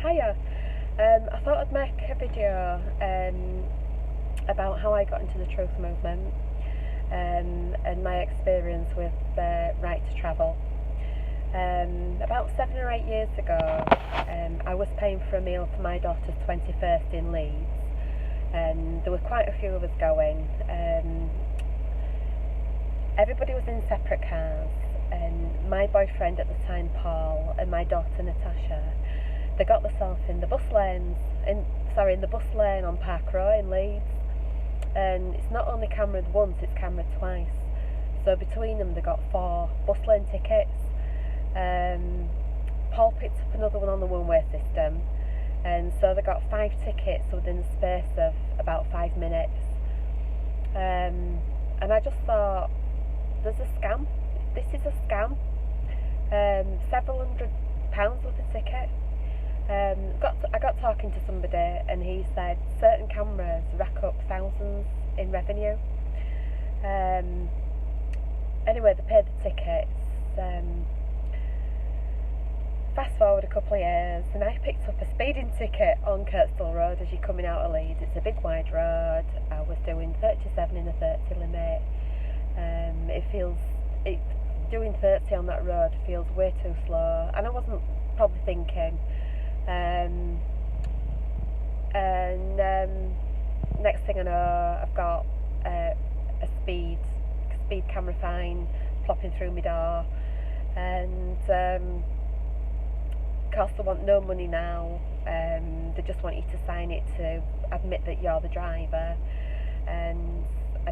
Hiya. I thought I'd make a video about how I got into the truth movement and my experience with Right to Travel. About 7 or 8 years ago, I was paying for a meal for my daughter's 21st in Leeds, and there were quite a few of us going. Everybody was in separate cars, and my boyfriend at the time, Paul, and my daughter, Natasha, they got themselves in the bus lane on Park Row in Leeds. And it's not only cameraed once, it's cameraed twice. So between them, they got 4 bus lane tickets. Paul picked up another one on the one-way system, and so they got 5 tickets within the space of about 5 minutes. And I just thought, there's a scam. This is a scam. Several £100 worth of ticket. I got talking to somebody, and he said certain cameras rack up thousands in revenue. Anyway, they paid the tickets. Fast forward a couple of years, and I picked up a speeding ticket on Kirkstall Road as you're coming out of Leeds. It's a big wide road. I was doing 37 in a 30 limit. Doing 30 on that road feels way too slow, and I wasn't probably thinking. Next thing I know, I've got a speed camera fine plopping through my door, and of course they want no money now. They just want you to sign it to admit that you're the driver, and I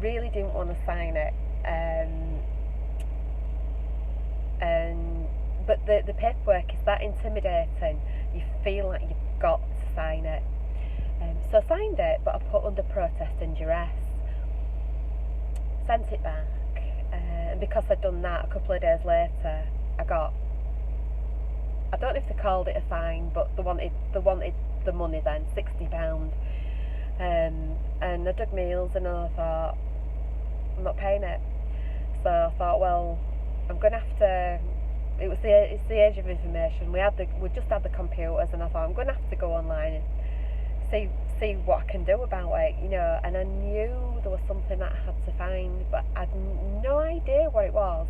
really didn't want to sign it. But the paperwork is that intimidating, you feel like you've got to sign it. So I signed it, but I put under protest and duress. Sent it back, and because I'd done that, a couple of days later, I don't know if they called it a fine, but they wanted the money then, £60. And I dug my heels in, and I thought, I'm not paying it. So I thought, well, I'm going to have to. It's the age of information. We just had the computers, and I thought, I'm going to have to go online and see what I can do about it, And I knew there was something that I had to find, but I had no idea what it was.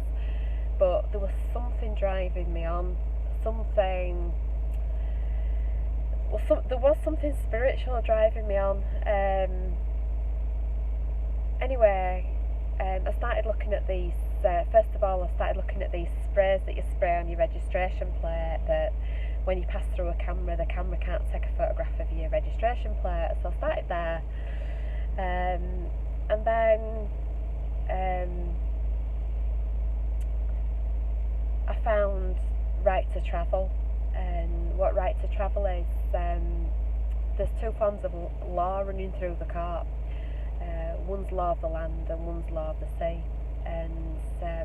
But there was something driving me on. There was something spiritual driving me on. Anyway, I started looking at these. First of all, I started looking at these sprays that you spray on your registration plate, that when you pass through a camera, the camera can't take a photograph of your registration plate. So I started there, and then I found Right to Travel. And what Right to Travel is, there's 2 forms of law running through the court. One's law of the land and one's law of the sea. And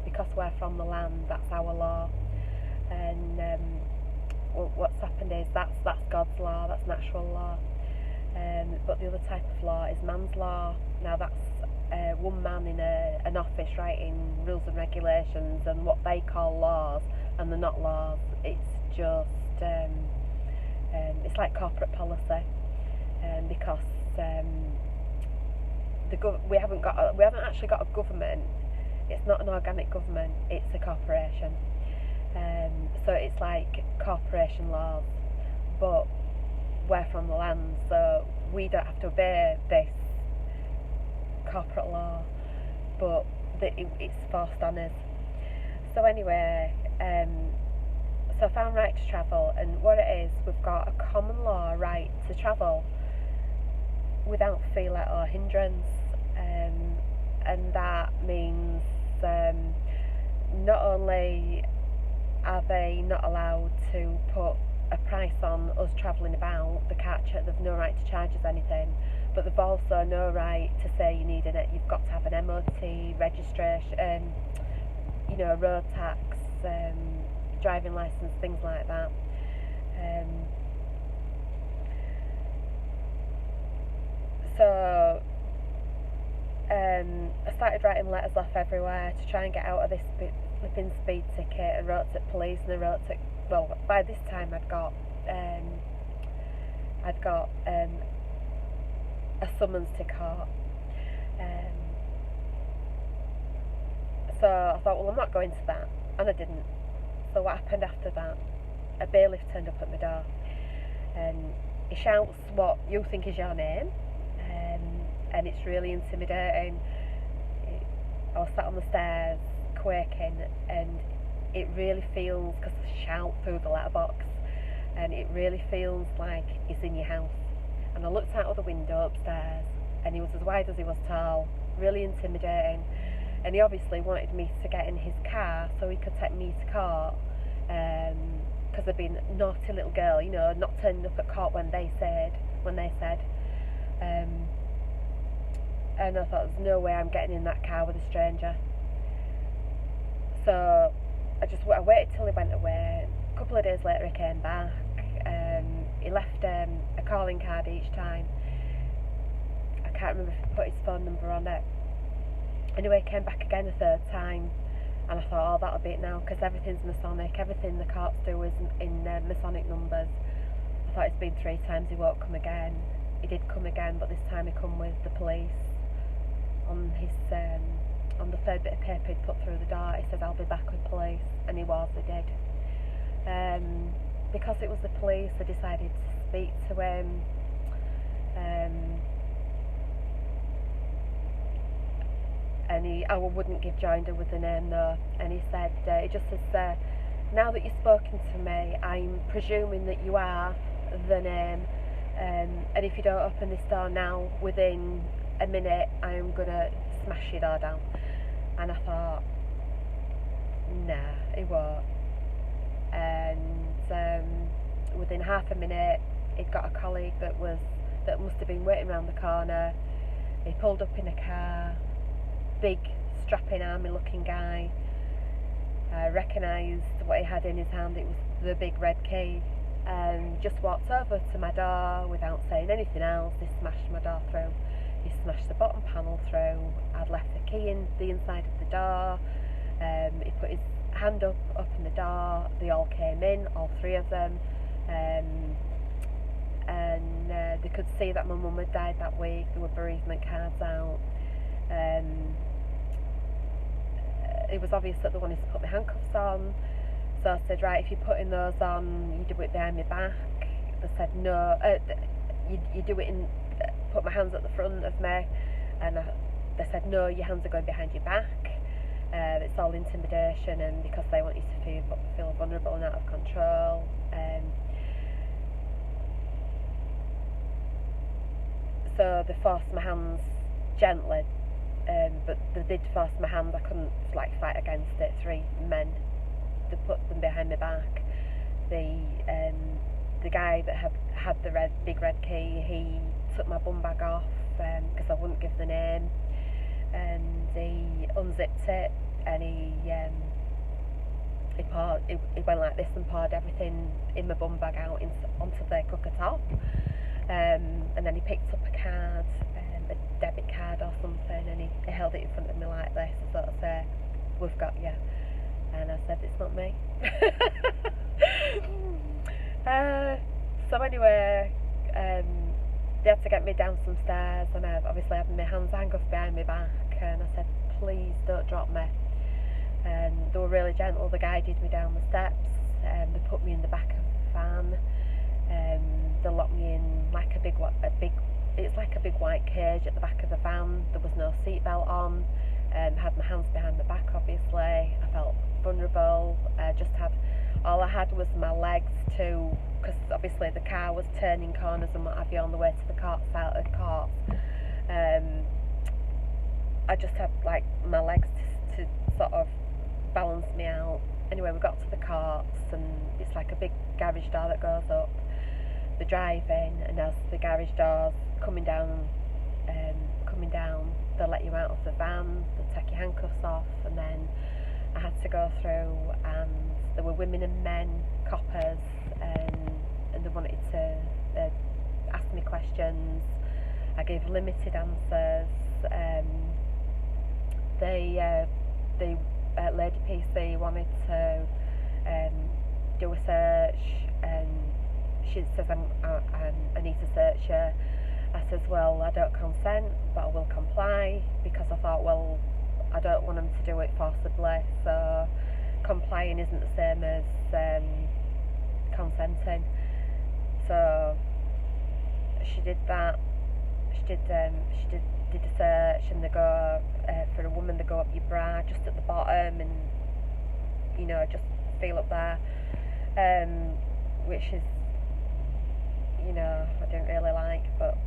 because we're from the land, that's our law. And what's happened is that's God's law, that's natural law. But the other type of law is man's law. Now that's one man in an office writing rules and regulations and what they call laws, and they're not laws. It's just it's like corporate policy, because we haven't actually got a government. It's not an organic government, it's a corporation. So it's like corporation laws, but we're from the land, so we don't have to obey this corporate law, but it's forced on us. So anyway, so I found Right to Travel, and what it is, we've got a common law right to travel without fee let or hindrance, and that means not only are they not allowed to put a price on us travelling about, they've no right to charge us anything, but they've also no right to say you need you've got to have an MOT, registration, road tax, driving licence, things like that. So I started writing letters off everywhere to try and get out of this flipping speed ticket. I wrote to police, and I wrote to, well, by this time I'd got I'd got a summons to court. So I thought, well, I'm not going to that, and I didn't. So what happened after that? A bailiff turned up at my door, and he shouts what you think is your name, and it's really intimidating. I was sat on the stairs, quaking, and it really feels, because I shout through the letterbox, and it really feels like he's in your house. And I looked out of the window upstairs, and he was as wide as he was tall, really intimidating. And he obviously wanted me to get in his car so he could take me to court, because I'd been a naughty little girl, not turning up at court when they said. And I thought, there's no way I'm getting in that car with a stranger. So I waited till he went away. A couple of days later he came back. He left a calling card each time. I can't remember if he put his phone number on it. Anyway, he came back again a third time, and I thought, that'll be it now, because everything's Masonic. Everything the courts do is in Masonic numbers. I thought it's been 3 times, he won't come again. He did come again, but this time he come with the police. On the third bit of paper he'd put through the door, he says, I'll be back with police, and he did. Because it was the police, I decided to speak to him. And I wouldn't give joinder with the name though, and he said, he just says, now that you've spoken to me, I'm presuming that you are the name, and if you don't open this door now, within a minute, I'm going to smash your door down. And I thought, nah, he won't. And within half a minute, he'd got a colleague that must have been waiting around the corner. He pulled up in a car, big, strapping, army-looking guy. I recognised what he had in his hand. It was the big red key. And just walked over to my door without saying anything else. He smashed my door through. He smashed the bottom panel through. I'd left the key in the inside of the door. He put his hand up in the door. They all came in, all 3 of them. And they could see that my mum had died that week. There were bereavement cards out. It was obvious that they wanted to put my handcuffs on. So I said, right, if you're putting those on, you do it behind my back. They said, no, you do it put my hands at the front of me. And they said, no, your hands are going behind your back. It's all intimidation, and because they want you to feel vulnerable and out of control. So they forced my hands gently, but they did force my hands. I couldn't fight against it. 3 men, they put them behind my back. The guy that had the big red key, he took my bum bag off because I wouldn't give the name, and he unzipped it, and he went like this and poured everything in my bum bag out onto the cooker top. And then he picked up a card, a debit card or something, and he held it in front of me like this, sort of say, we've got you. And I said, it's not me. So anyway, they had to get me down some stairs, and I obviously had my hands handcuffed behind my back, and I said, please don't drop me. And they were really gentle. The guy guided me down the steps, and they put me in the back of the van. They locked me in like it's like a big white cage at the back of the van. There was no seatbelt on. Had my hands behind my back, obviously. I felt vulnerable. All I had was my legs because obviously the car was turning corners and what have you on the way to the court. I just had my legs to sort of balance me out. Anyway, we got to the courts, and it's like a big garage door that goes up. The drive-in, and as the garage doors coming down, they'll let you out of the van, they'll take your handcuffs off, and then I had to go through, and there were women and men, coppers, and they wanted to ask me questions. I gave limited answers. Lady PC wanted to do a search, and she says I need to search her. I says, well, I don't consent, but I will comply, because I thought, well, I don't want them to do it forcibly, so complying isn't the same as consenting. So she did that. She did a search, and they go for a woman, they go up your bra just at the bottom, and just feel up there, which is I don't really like. But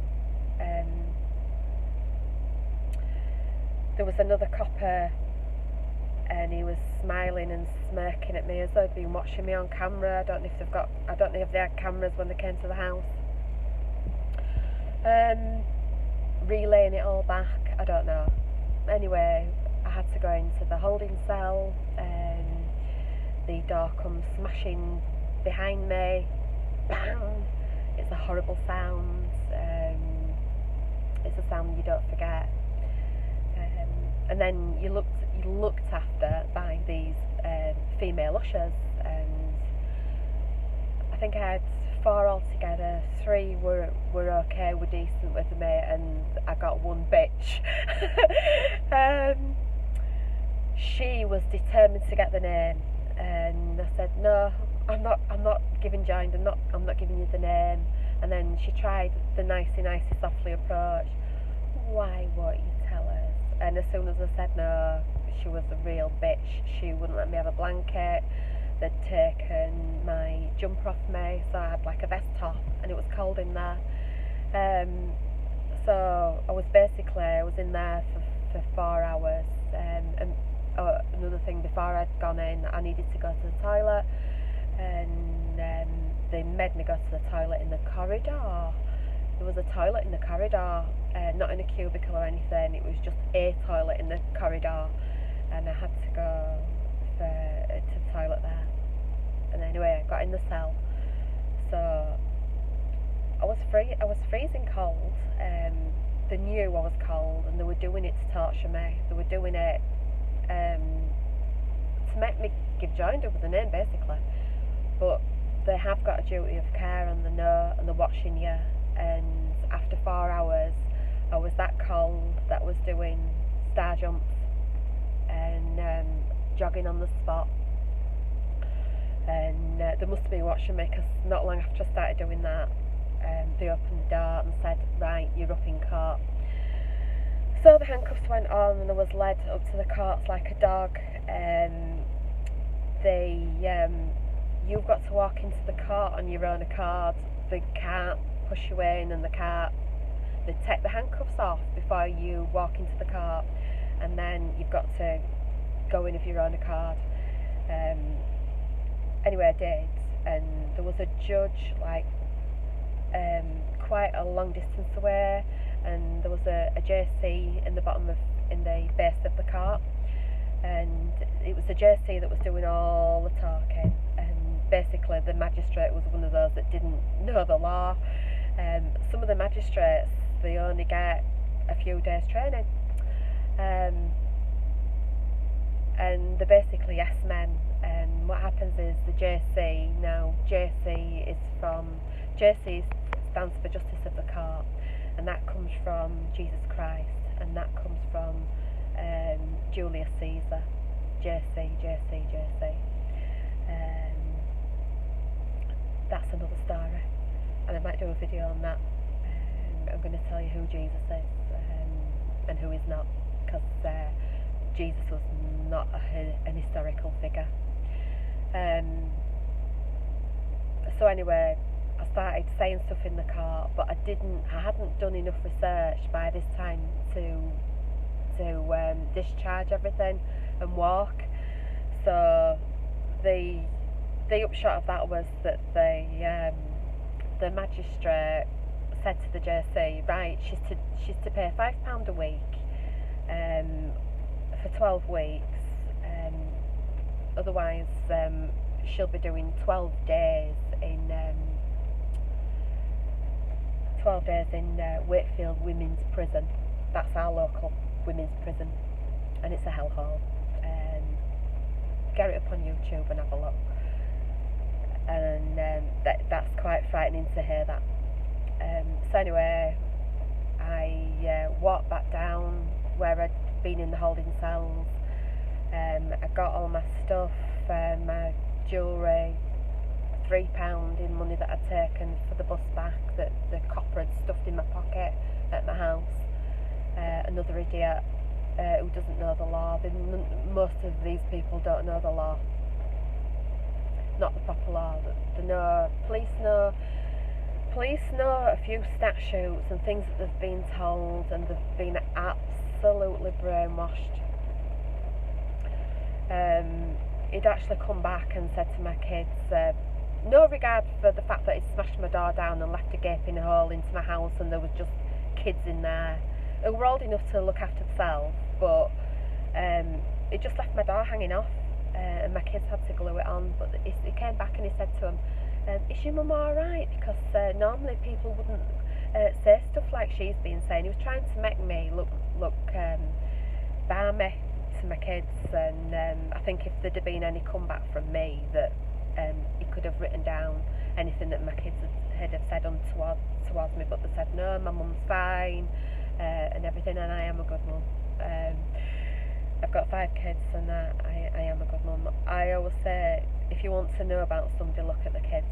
there was another copper, and he was smiling and smirking at me as though he'd been watching me on camera. I don't know if they had cameras when they came to the house. Relaying it all back, I don't know. Anyway, I had to go into the holding cell, and the door comes smashing behind me. Bang! It's a horrible sound. It's a sound you don't forget. And then you're looked after by these female ushers, and I think I had 4 altogether. 3 were okay, were decent with me, and I got one bitch. She was determined to get the name, and I said, no, I'm not giving joined. I'm not giving you the name. And then she tried the nicey softly approach. Why won't you tell us? And as soon as I said no, she was a real bitch. She wouldn't let me have a blanket. They'd taken my jumper off me, so I had like a vest top, and it was cold in there. So I was in there for 4 hours. And another thing, before I'd gone in, I needed to go to the toilet, and they made me go to the toilet in the corridor. There was a toilet in the corridor, not in a cubicle or anything. It was just a toilet in the corridor, and I had to go to the toilet there. And anyway, I got in the cell, so I was freezing cold. They knew I was cold, and they were doing it to torture me. They were doing it to make me give joinder with the name, basically. But they have got a duty of care, and they know, and they're watching you. And after 4 hours, I was that cold that I was doing star jumps and jogging on the spot. And they must have been watching me, because not long after I started doing that, they opened the door and said, right, you're up in court. So the handcuffs went on, and I was led up to the courts like a dog. You've got to walk into the court on your own accord. They can't push you in, and they take the handcuffs off before you walk into the court, and then you've got to go in of your own accord. Anyway, I did, and there was a judge quite a long distance away, and there was a JC in the base of the court, and it was the JC that was doing all the talking, and basically the magistrate was one of those that didn't know the law. Some of the magistrates, they only get a few days training, and they're basically yes men. And what happens is the JC stands for Justice of the Court, and that comes from Jesus Christ, and that comes from Julius Caesar. JC. That's another story, and I might do a video on that. I'm going to tell you who Jesus is and who he's not, because Jesus was not an historical figure. So anyway, I started saying stuff in the car, but I hadn't done enough research by this time to discharge everything and walk. So the upshot of that was that the magistrate said to the JC, right, she's to pay £5 a week for 12 weeks. Otherwise, she'll be doing 12 days in Wakefield Women's Prison. That's our local women's prison, and it's a hellhole. Get it up on YouTube and have a look. And that's quite frightening to hear that. So anyway, I walked back down where I'd been in the holding cells. I got all my stuff, my jewellery, £3 in money that I'd taken for the bus back that the copper had stuffed in my pocket at my house. Another idiot who doesn't know the law. Most of these people don't know the law, not the proper law. Police know a few statutes and things that they've been told, and they've been absolutely brainwashed. He'd actually come back and said to my kids, no regard for the fact that he'd smashed my door down and left a gaping hole into my house and there was just kids in there who were old enough to look after themselves, but he just left my door hanging off, and my kids had to glue it on. But he came back and he said to him, is your mum alright? Because normally people wouldn't say stuff like she's been saying. He was trying to make me look balmy to my kids, and I think if there'd have been any comeback from me, that he could have written down anything that my kids had said towards me, but they said no, my mum's fine, and everything, and I am a good mum. I've got 5 kids, and I am a good mum. I always say, if you want to know about somebody, look at the kids.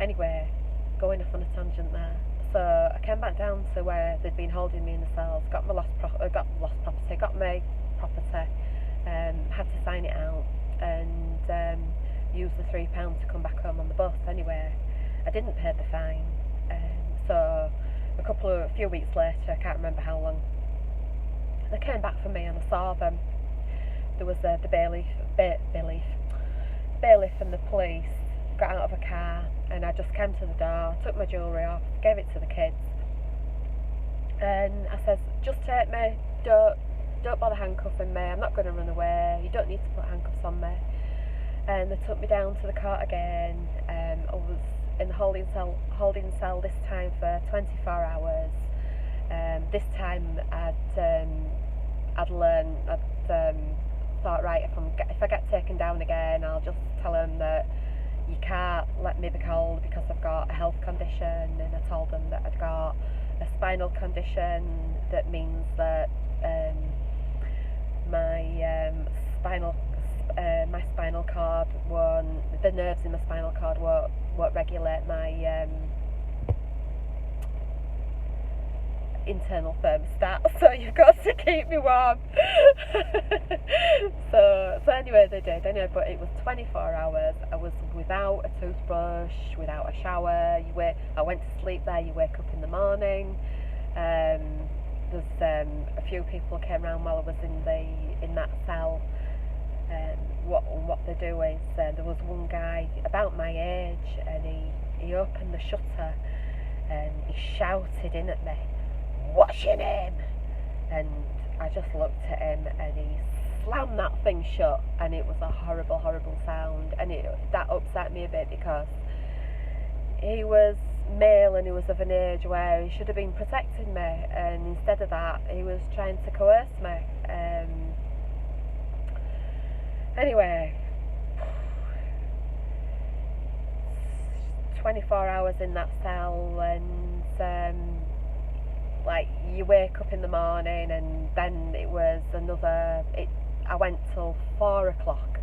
Anyway, going off on a tangent there. So I came back down to where they'd been holding me in the cells, got my property, had to sign it out, and use the £3 to come back home on the bus. Anyway, I didn't pay the fine, so a few weeks later, I can't remember how long, they came back for me and I saw them. There was the bailiff and the police got out of a car, and I just came to the door, took my jewellery off, gave it to the kids, and I said, just take me, don't bother handcuffing me, I'm not going to run away, you don't need to put handcuffs on me. And they took me down to the court again. I was in the holding cell this time for 24 hours. This time I'd learned, thought, right, if I get taken down again, I'll just tell them that you can't let me be called because I've got a health condition. And I told them that I'd got a spinal condition that means that my spinal cord the nerves in my spinal cord won't regulate my internal thermostat, so you've got to keep me warm. so anyway, they did. Anyway, but it was 24 hours. I was without a toothbrush, without a shower. I went to sleep there. You wake up in the morning. There's a few people came around while I was in that cell. What they do is there was one guy about my age, and he opened the shutter and he shouted in at me, "What's your name?" And I just looked at him, and he slammed that thing shut, and it was a horrible, horrible sound, and that upset me a bit because he was male and he was of an age where he should have been protecting me, and instead of that he was trying to coerce me. Anyway, 24 hours in that cell, and like, you wake up in the morning, and then it was I went till 4 o'clock,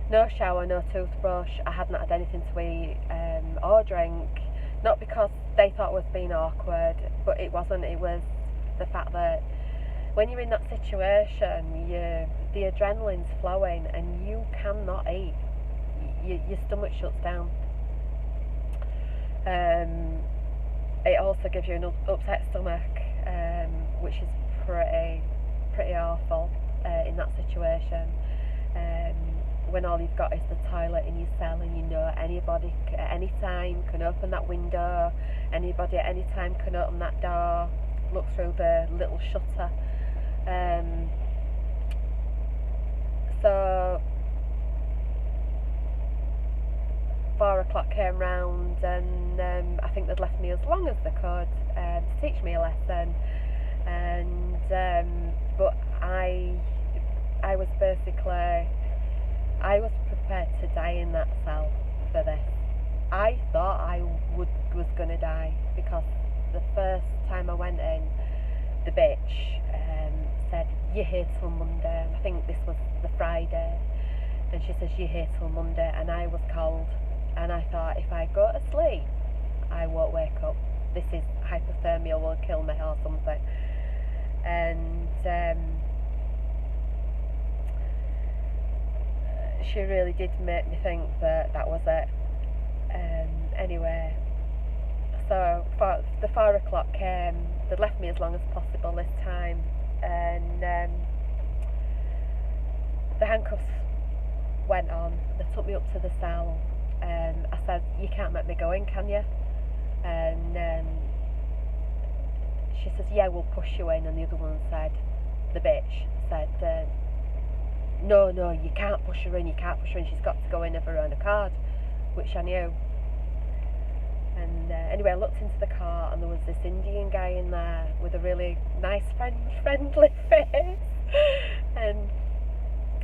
no shower, no toothbrush. I hadn't had anything to eat or drink, not because they thought I was being awkward, but it wasn't. It was the fact that when you're in that situation, the adrenaline's flowing and you cannot eat. Your stomach shuts down. It also gives you an upset stomach, which is pretty awful in that situation. When all you've got is the toilet in your cell, and you know anybody at any time can open that window, anybody at any time can open that door, look through the little shutter. So 4 o'clock came round, and I think they'd left me as long as they could to teach me a lesson, and but I was prepared to die in that cell for this. I thought I was going to die, because the first time I went in, the bitch said, "You're here till Monday," and I think this was the Friday, and she says, "You're here till Monday," and I was cold, and I thought, if I go to sleep, I won't wake up. This is hypothermia, will kill me or something. And she really did make me think that that was it. Anyway, so the 4 o'clock came. They'd left me as long as possible this time, and the handcuffs went on. They took me up to the cell. I said, "You can't make me go in, can you?" And she says, "Yeah, we'll push you in." And the other one said, the bitch said, no, you can't push her in, she's got to go in of her own accord," which I knew. And anyway, I looked into the car, and there was this Indian guy in there with a really nice, friendly face. And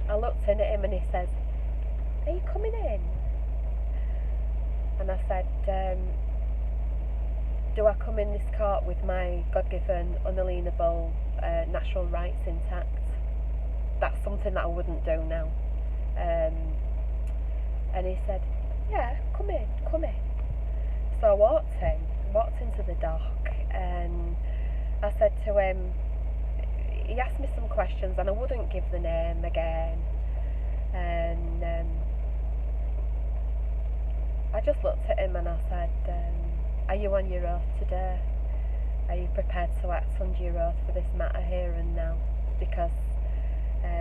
I looked in at him, and he says, "Are you coming in?" And I said, "Do I come in this court with my God-given, unalienable, natural rights intact? That's something that I wouldn't do now." And he said, "Yeah, come in." So I walked into the dock, and I said to him, he asked me some questions, and I wouldn't give the name again. And I just looked at him and I said, "Are you on your oath today? Are you prepared to act under your oath for this matter here and now? Because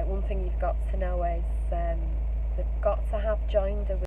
one thing you've got to know is they've got to have joined her